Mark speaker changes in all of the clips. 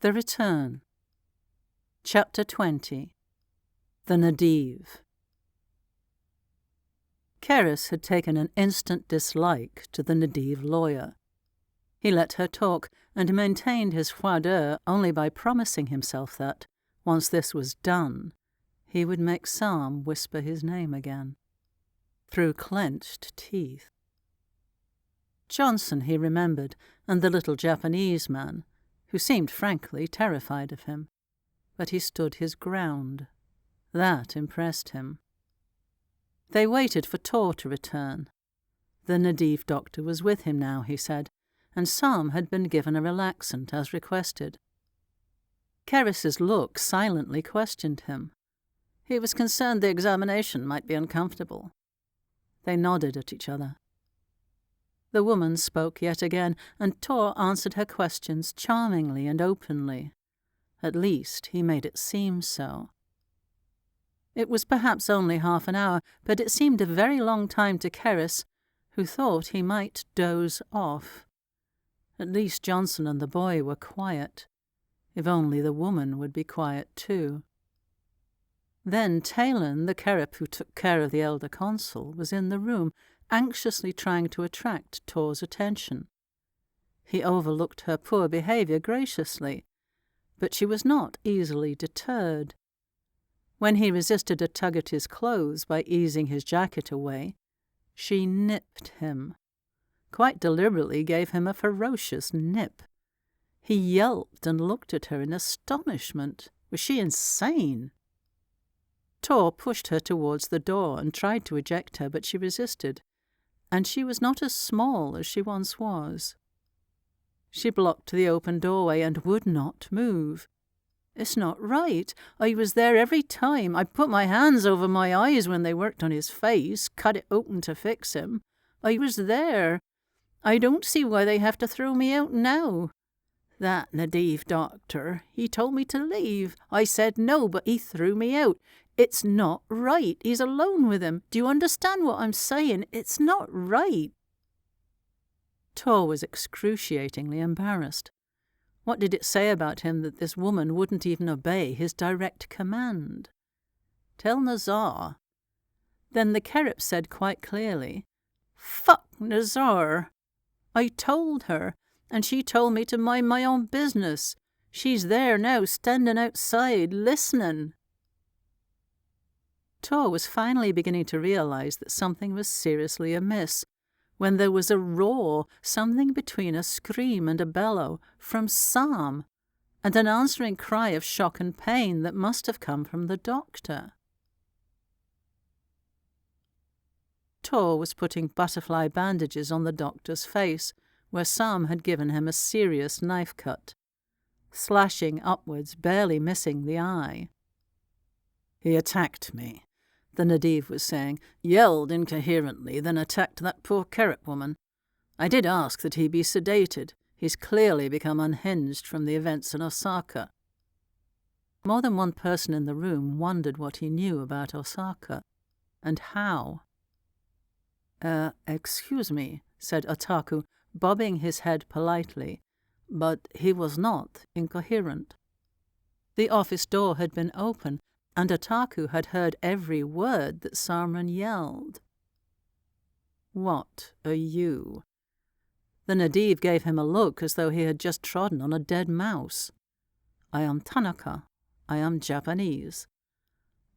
Speaker 1: The Return. Chapter 20. The Nadiv. Keris had taken an instant dislike to the Nadiv lawyer. He let her talk and maintained his froideur only by promising himself that, once this was done, he would make Saam whisper his name again, through clenched teeth. Johnson he remembered, and the little Japanese man, who seemed frankly terrified of him. But he stood his ground. That impressed him. They waited for Tor to return. The Nadiv doctor was with him now, he said, and Saam had been given a relaxant as requested. Keris's look silently questioned him. He was concerned the examination might be uncomfortable. They nodded at each other. The woman spoke yet again, and Tor answered her questions charmingly and openly. At least he made it seem so. It was perhaps only half an hour, but it seemed a very long time to Keris, who thought he might doze off. At least Johnson and the boy were quiet. If only the woman would be quiet too. Then Talon, the Kerep who took care of the elder consul, was in the room, anxiously trying to attract Tor's attention. He overlooked her poor behaviour graciously, but she was not easily deterred. When he resisted a tug at his clothes by easing his jacket away, she nipped him. Quite deliberately gave him a ferocious nip. He yelped and looked at her in astonishment. Was she insane? Tor pushed her towards the door and tried to eject her, but she resisted, and she was not as small as she once was. She blocked the open doorway and would not move. "It's not right. I was there every time. I put my hands over my eyes when they worked on his face, cut it open to fix him. I was there. I don't see why they have to throw me out now. That Nadiv doctor, he told me to leave. I said no, but he threw me out. It's not right. He's alone with him. Do you understand what I'm saying? It's not right." Tor was excruciatingly embarrassed. What did it say about him that this woman wouldn't even obey his direct command? "Tell Nazaar." Then the Kerep said quite clearly, "Fuck Nazaar. I told her, and she told me to mind my own business. She's there now, standing outside, listening." Tor was finally beginning to realize that something was seriously amiss, when there was a roar, something between a scream and a bellow, from Saam, and an answering cry of shock and pain that must have come from the doctor. Tor was putting butterfly bandages on the doctor's face, where Saam had given him a serious knife cut, slashing upwards, barely missing the eye. "He attacked me," the Nadiv was saying, "yelled incoherently, then attacked that poor Kerep woman. I did ask that he be sedated. He's clearly become unhinged from the events in Osaka." More than one person in the room wondered what he knew about Osaka, and how. Excuse me," said Otaku, bobbing his head politely, but he was not incoherent. The office door had been open, and Otaku had heard every word that Saruman yelled. "What are you?" The Nadiv gave him a look as though he had just trodden on a dead mouse. "I am Tanaka. I am Japanese.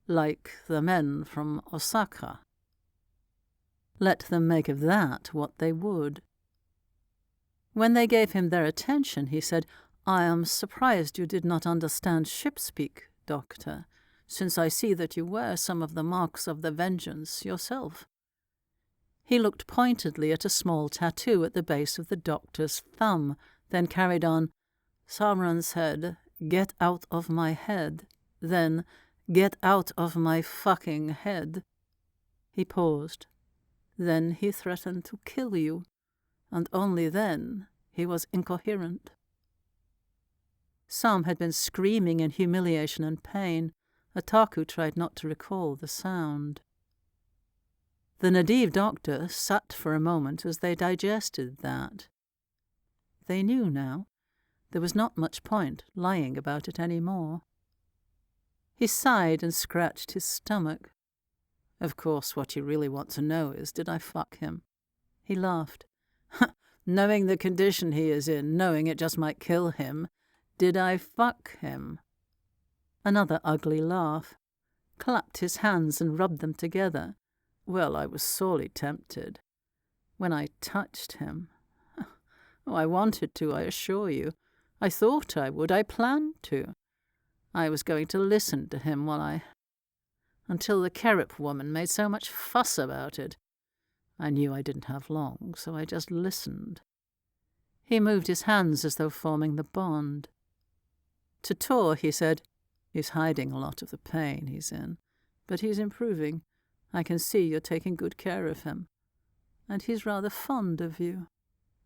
Speaker 1: Like the men from Osaka." Let them make of that what they would. When they gave him their attention, he said, "I am surprised you did not understand ship-speak, Doctor, since I see that you wear some of the marks of the vengeance yourself." He looked pointedly at a small tattoo at the base of the doctor's thumb, then carried on, "Saruman said, 'Get out of my head,' then, 'Get out of my fucking head.'" He paused. "Then he threatened to kill you, and only then he was incoherent." Saam had been screaming in humiliation and pain. Otaku tried not to recall the sound. The Nadiv doctor sat for a moment as they digested that. They knew now. There was not much point lying about it any more. He sighed and scratched his stomach. Of course, what you really want to know is, did I fuck him? He laughed. Knowing the condition he is in, knowing it just might kill him, did I fuck him? Another ugly laugh. Clapped his hands and rubbed them together. Well, I was sorely tempted. When I touched him. Oh, I wanted to, I assure you. I thought I would. I planned to. I was going to listen to him until the Kerrip woman made so much fuss about it. I knew I didn't have long, so I just listened. He moved his hands as though forming the bond. To Tor, he said, "He's hiding a lot of the pain he's in, but he's improving. I can see you're taking good care of him. And he's rather fond of you.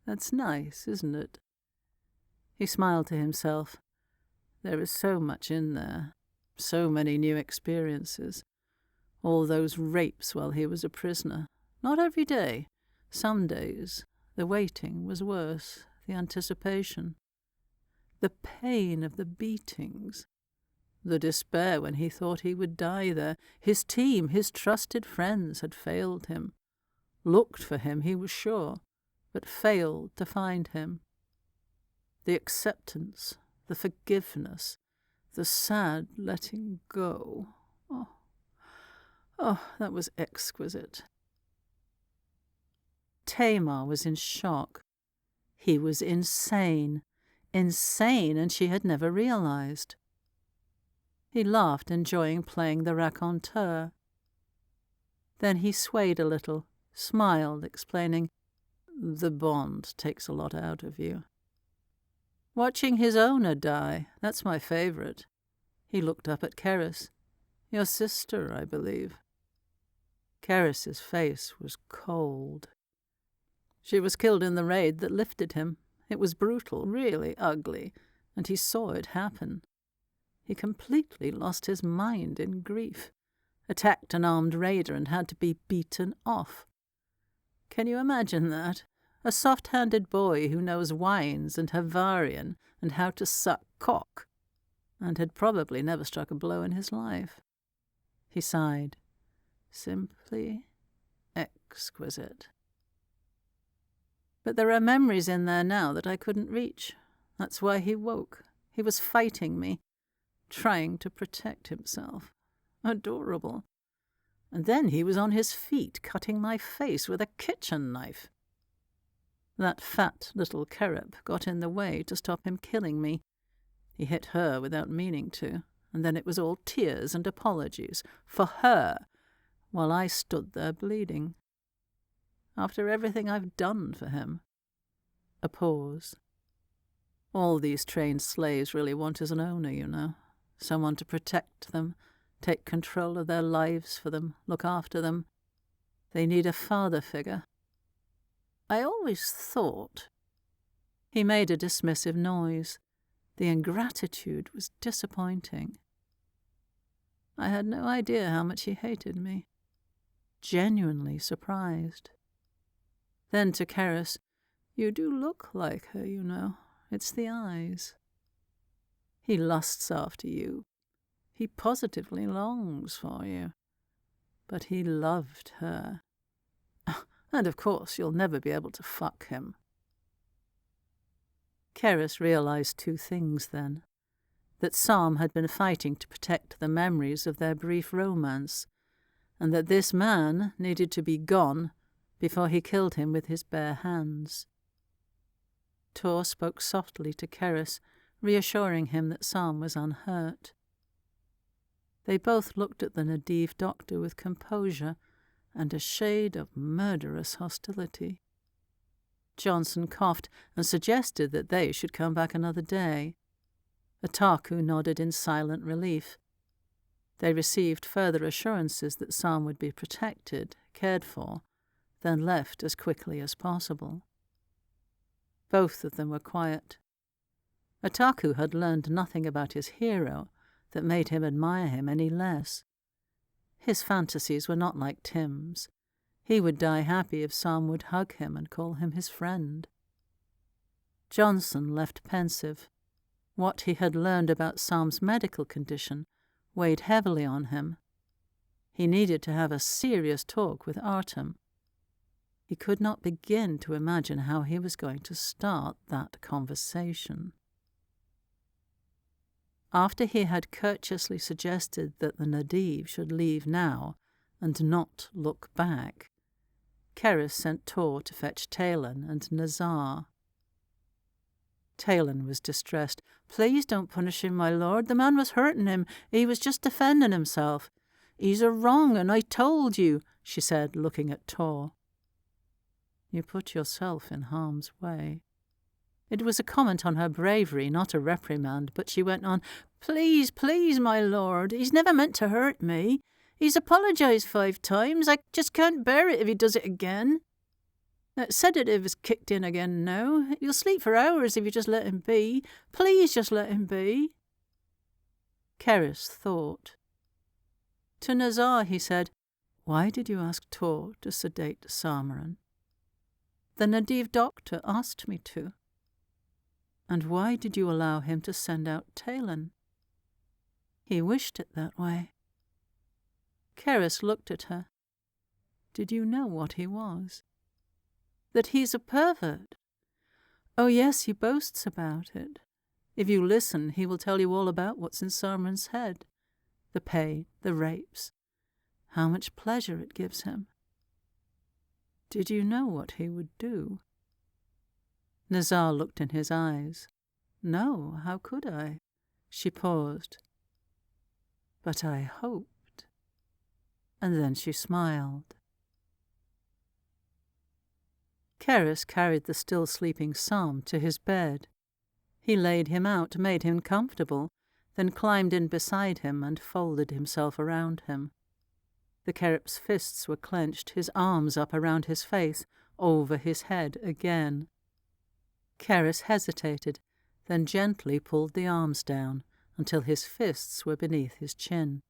Speaker 1: That's nice, isn't it?" He smiled to himself. There is so much in there, so many new experiences. All those rapes while he was a prisoner. Not every day. Some days. The waiting was worse, the anticipation. The pain of the beatings. The despair when he thought he would die there. His team, his trusted friends, had failed him. Looked for him, he was sure, but failed to find him. The acceptance, the forgiveness, the sad letting go. Oh, that was exquisite. Tamar was in shock. He was insane. Insane, and she had never realized. He laughed, enjoying playing the raconteur. Then he swayed a little, smiled, explaining, "The bond takes a lot out of you." "Watching his owner die, that's my favourite." He looked up at Keris. "Your sister, I believe." Keris's face was cold. "She was killed in the raid that lifted him. It was brutal, really ugly, and he saw it happen. He completely lost his mind in grief, attacked an armed raider and had to be beaten off. Can you imagine that? A soft-handed boy who knows wines and Havarian and how to suck cock, and had probably never struck a blow in his life." He sighed. "Simply exquisite. But there are memories in there now that I couldn't reach. That's why he woke. He was fighting me, trying to protect himself. Adorable. And then he was on his feet, cutting my face with a kitchen knife. That fat little Kerrip got in the way to stop him killing me. He hit her without meaning to, and then it was all tears and apologies for her, while I stood there bleeding. After everything I've done for him." A pause. "All these trained slaves really want is an owner, you know. Someone to protect them, take control of their lives for them, look after them. They need a father figure. I always thought—" He made a dismissive noise. The ingratitude was disappointing. I had no idea how much he hated me. Genuinely surprised. Then to Keris, "You do look like her, you know. It's the eyes. He lusts after you. He positively longs for you. But he loved her. And of course you'll never be able to fuck him." Keris realized two things then. That Saam had been fighting to protect the memories of their brief romance, and that this man needed to be gone before he killed him with his bare hands. Tor spoke softly to Keris, reassuring him that Saam was unhurt. They both looked at the Nadiv doctor with composure and a shade of murderous hostility. Johnson coughed and suggested that they should come back another day. Ataku nodded in silent relief. They received further assurances that Saam would be protected, cared for, then left as quickly as possible. Both of them were quiet. Ataku had learned nothing about his hero that made him admire him any less. His fantasies were not like Tim's. He would die happy if Saam would hug him and call him his friend. Johnson left pensive. What he had learned about Saam's medical condition weighed heavily on him. He needed to have a serious talk with Artem. He could not begin to imagine how he was going to start that conversation. After he had courteously suggested that the Nadiv should leave now and not look back, Keris sent Tor to fetch Talon and Nazaar. Talon was distressed. "Please don't punish him, my lord. The man was hurting him. He was just defending himself." "He's a wrong, and I told you," she said, looking at Tor. "You put yourself in harm's way." It was a comment on her bravery, not a reprimand, but she went on, "Please, please, my lord, he's never meant to hurt me. He's apologised 5 times. I just can't bear it if he does it again. That sedative is kicked in again now. He'll sleep for hours if you just let him be. Please just let him be." Keris thought. To Nazaar he said, "Why did you ask Tor to sedate Samaran?" "The Nadiv doctor asked me to." "And why did you allow him to send out Talon?" "He wished it that way." Keris looked at her. "Did you know what he was?" "That he's a pervert." "Oh yes, he boasts about it. If you listen, he will tell you all about what's in Samaran's head. The pain, the rapes, how much pleasure it gives him." "Did you know what he would do?" Nazaar looked in his eyes. "No, how could I?" She paused. "But I hoped." And then she smiled. Keris carried the still sleeping Saam to his bed. He laid him out, made him comfortable, then climbed in beside him and folded himself around him. The Kerip's fists were clenched, his arms up around his face, over his head again. Keris hesitated, then gently pulled the arms down until his fists were beneath his chin.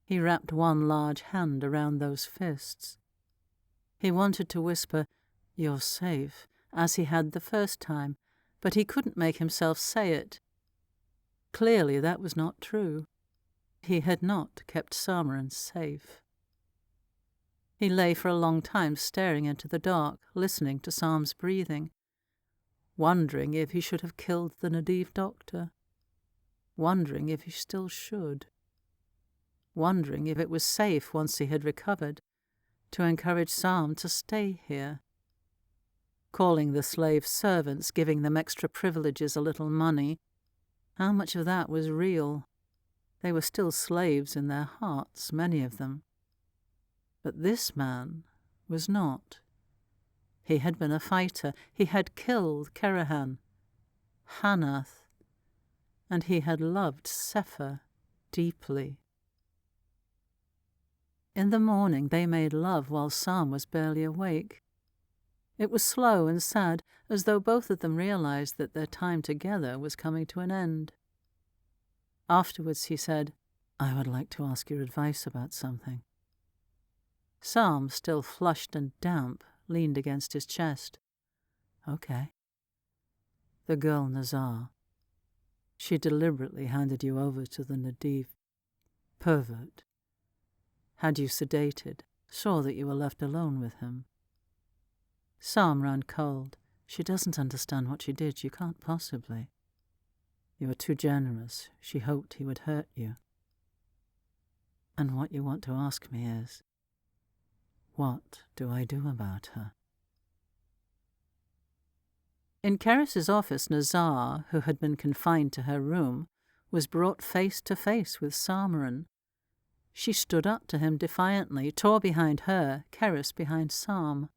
Speaker 1: He wrapped one large hand around those fists. He wanted to whisper, "You're safe," as he had the first time, but he couldn't make himself say it. Clearly that was not true. He had not kept Samaran safe. He lay for a long time staring into the dark, listening to Saam's breathing, wondering if he should have killed the Nadiv doctor, wondering if he still should, wondering if it was safe once he had recovered to encourage Saam to stay here. Calling the slave servants, giving them extra privileges, a little money. How much of that was real? They were still slaves in their hearts, many of them. But this man was not. He had been a fighter. He had killed Kerahan, Hanath, and he had loved Sefer deeply. In the morning they made love while Saam was barely awake. It was slow and sad, as though both of them realized that their time together was coming to an end. Afterwards he said, "I would like to ask your advice about something." Saam, still flushed and damp, leaned against his chest. "Okay." "The girl Nazaar. She deliberately handed you over to the Nadiv pervert. Had you sedated, saw that you were left alone with him." Saam ran cold. "She doesn't understand what she did. You can't possibly." "You were too generous. She hoped he would hurt you." "And what you want to ask me is, what do I do about her?" In Keris's office, Nazaar, who had been confined to her room, was brought face to face with Samaran. She stood up to him defiantly, Tor behind her, Keris behind Saam.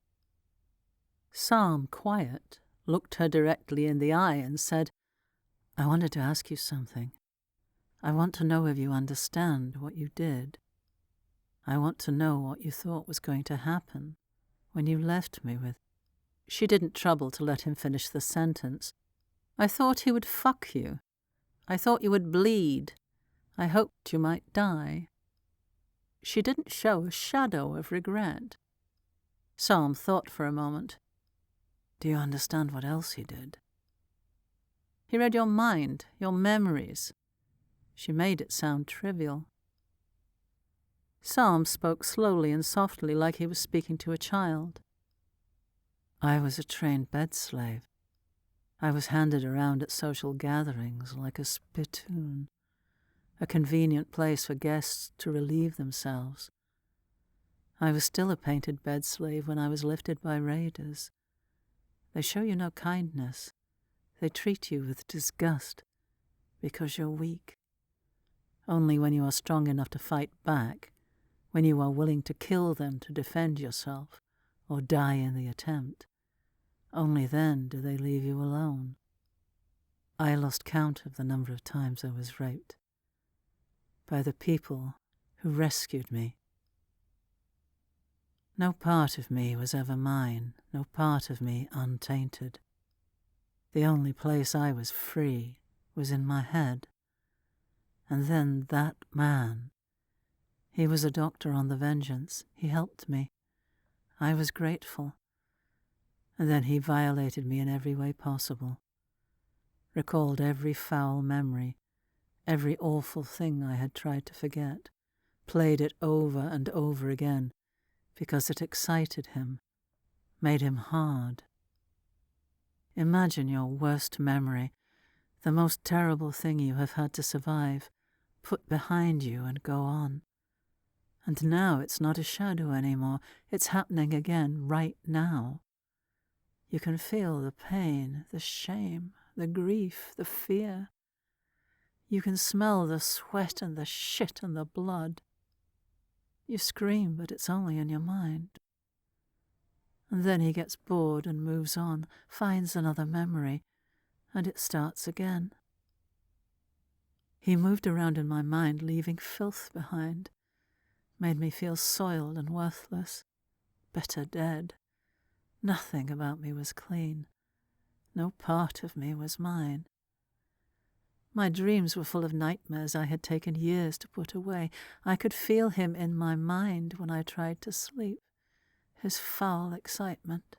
Speaker 1: Saam, quiet, looked her directly in the eye and said, "I wanted to ask you something. I want to know if you understand what you did. I want to know what you thought was going to happen when you left me with—" She didn't trouble to let him finish the sentence. "I thought he would fuck you. I thought you would bleed. I hoped you might die." She didn't show a shadow of regret. Saam thought for a moment. "Do you understand what else he did?" He read your mind, your memories. She made it sound trivial. Saam spoke slowly and softly like he was speaking to a child. I was a trained bed slave. I was handed around at social gatherings like a spittoon, a convenient place for guests to relieve themselves. I was still a painted bed slave when I was lifted by raiders. They show you no kindness. They treat you with disgust because you're weak. Only when you are strong enough to fight back, when you are willing to kill them to defend yourself or die in the attempt, only then do they leave you alone. I lost count of the number of times I was raped by the people who rescued me. No part of me was ever mine, no part of me untainted. The only place I was free was in my head. And then that man. He was a doctor on the Vengeance. He helped me. I was grateful. And then he violated me in every way possible. Recalled every foul memory, every awful thing I had tried to forget. Played it over and over again because it excited him, made him hard. Imagine your worst memory, the most terrible thing you have had to survive, put behind you and go on. And now it's not a shadow anymore. It's happening again right now. You can feel the pain, the shame, the grief, the fear. You can smell the sweat and the shit and the blood. You scream, but it's only in your mind. And then he gets bored and moves on, finds another memory, and it starts again. He moved around in my mind, leaving filth behind. Made me feel soiled and worthless. Better dead. Nothing about me was clean. No part of me was mine. My dreams were full of nightmares I had taken years to put away. I could feel him in my mind when I tried to sleep. His foul excitement.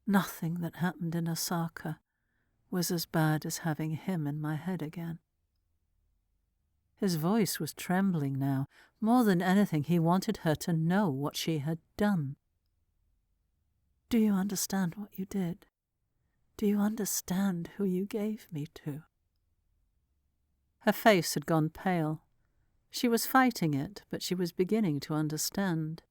Speaker 1: Nothing that happened in Osaka was as bad as having him in my head again. His voice was trembling now. More than anything, he wanted her to know what she had done. Do you understand what you did? Do you understand who you gave me to? Her face had gone pale. She was fighting it, but she was beginning to understand.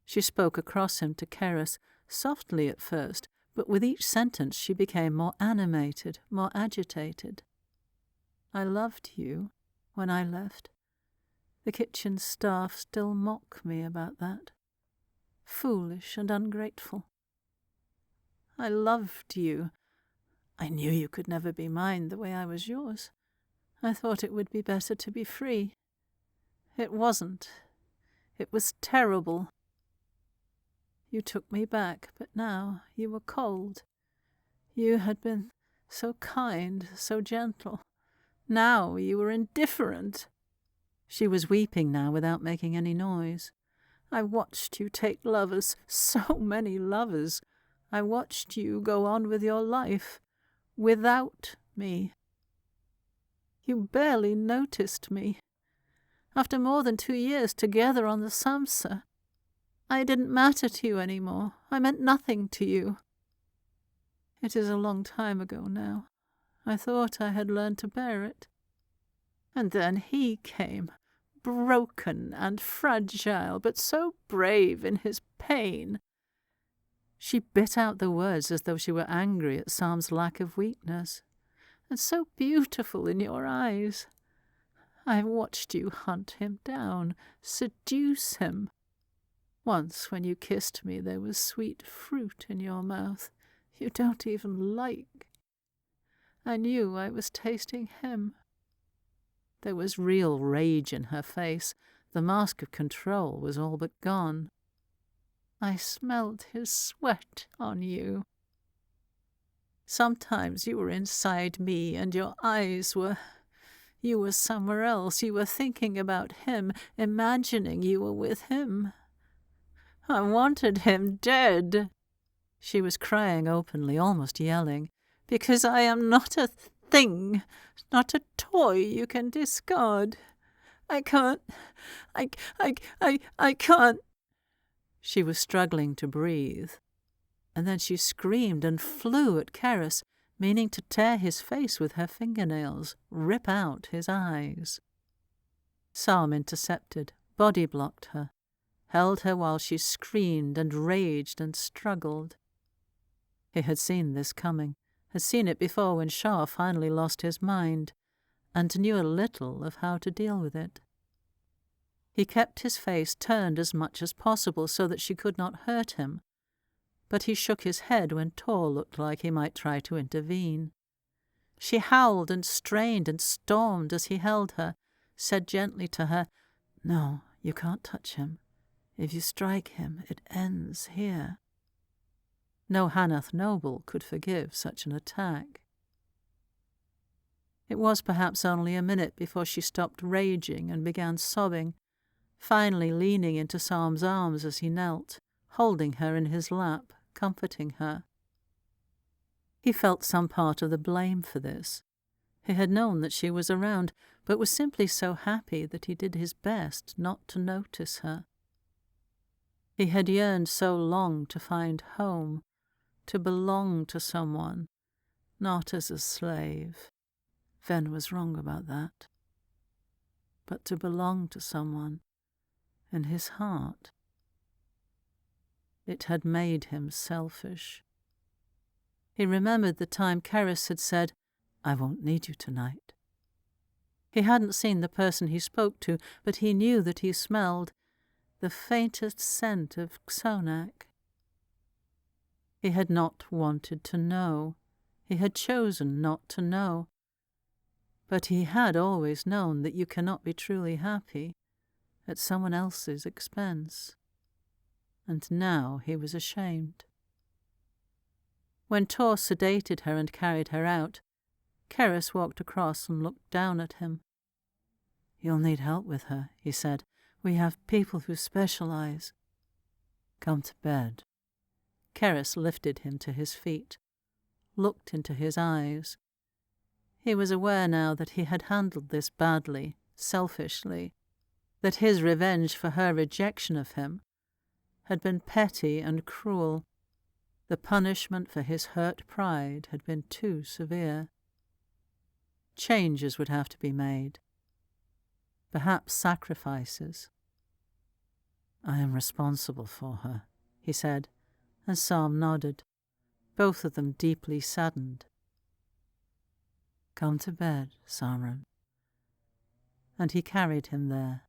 Speaker 1: She spoke across him to Keris, softly at first, but with each sentence she became more animated, more agitated. I loved you when I left. The kitchen staff still mock me about that. Foolish and ungrateful. I loved you. I knew you could never be mine the way I was yours. I thought it would be better to be free. It wasn't. It was terrible. You took me back, but now you were cold. You had been so kind, so gentle. Now you were indifferent. She was weeping now without making any noise. I watched you take lovers, so many lovers. I watched you go on with your life, without me. You barely noticed me. After more than 2 years together on the Samsa, I didn't matter to you anymore. I meant nothing to you. It is a long time ago now. I thought I had learned to bear it. And then he came, broken and fragile, but so brave in his pain. She bit out the words as though she were angry at Saam's lack of weakness. And so beautiful in your eyes. I watched you hunt him down, seduce him. Once when you kissed me there was sweet fruit in your mouth you don't even like. I knew I was tasting him. There was real rage in her face. The mask of control was all but gone. I smelled his sweat on you. Sometimes you were inside me and your eyes were... You were somewhere else. You were thinking about him, imagining you were with him. I wanted him dead. She was crying openly, almost yelling. because I am not a thing, not a toy you can discard. I can't. I can't. She was struggling to breathe, and then she screamed and flew at Keris, meaning to tear his face with her fingernails, rip out his eyes. Saam intercepted, body-blocked her, held her while she screamed and raged and struggled. He had seen this coming, had seen it before when Shah finally lost his mind, and knew a little of how to deal with it. He kept his face turned as much as possible so that she could not hurt him, but he shook his head when Tor looked like he might try to intervene. She howled and strained and stormed as he held her, said gently to her, "No, you can't touch him. If you strike him, it ends here." No Hanath noble could forgive such an attack. It was perhaps only a minute before she stopped raging and began sobbing, finally leaning into Saam's arms as he knelt, holding her in his lap, comforting her. He felt some part of the blame for this. He had known that she was around, but was simply so happy that he did his best not to notice her. He had yearned so long to find home, to belong to someone, not as a slave. Ven was wrong about that. But to belong to someone in his heart. It had made him selfish. He remembered the time Keris had said, "I won't need you tonight." He hadn't seen the person he spoke to, but he knew that he smelled the faintest scent of Xonak. He had not wanted to know. He had chosen not to know. But he had always known that you cannot be truly happy at someone else's expense. And now he was ashamed. When Tor sedated her and carried her out, Keris walked across and looked down at him. "You'll need help with her," he said. "We have people who specialize." "Come to bed." Keris lifted him to his feet, looked into his eyes. He was aware now that he had handled this badly, selfishly, that his revenge for her rejection of him had been petty and cruel. The punishment for his hurt pride had been too severe. Changes would have to be made. Perhaps sacrifices. "I am responsible for her," he said, and Saam nodded, both of them deeply saddened. "Come to bed, Samran." And he carried him there.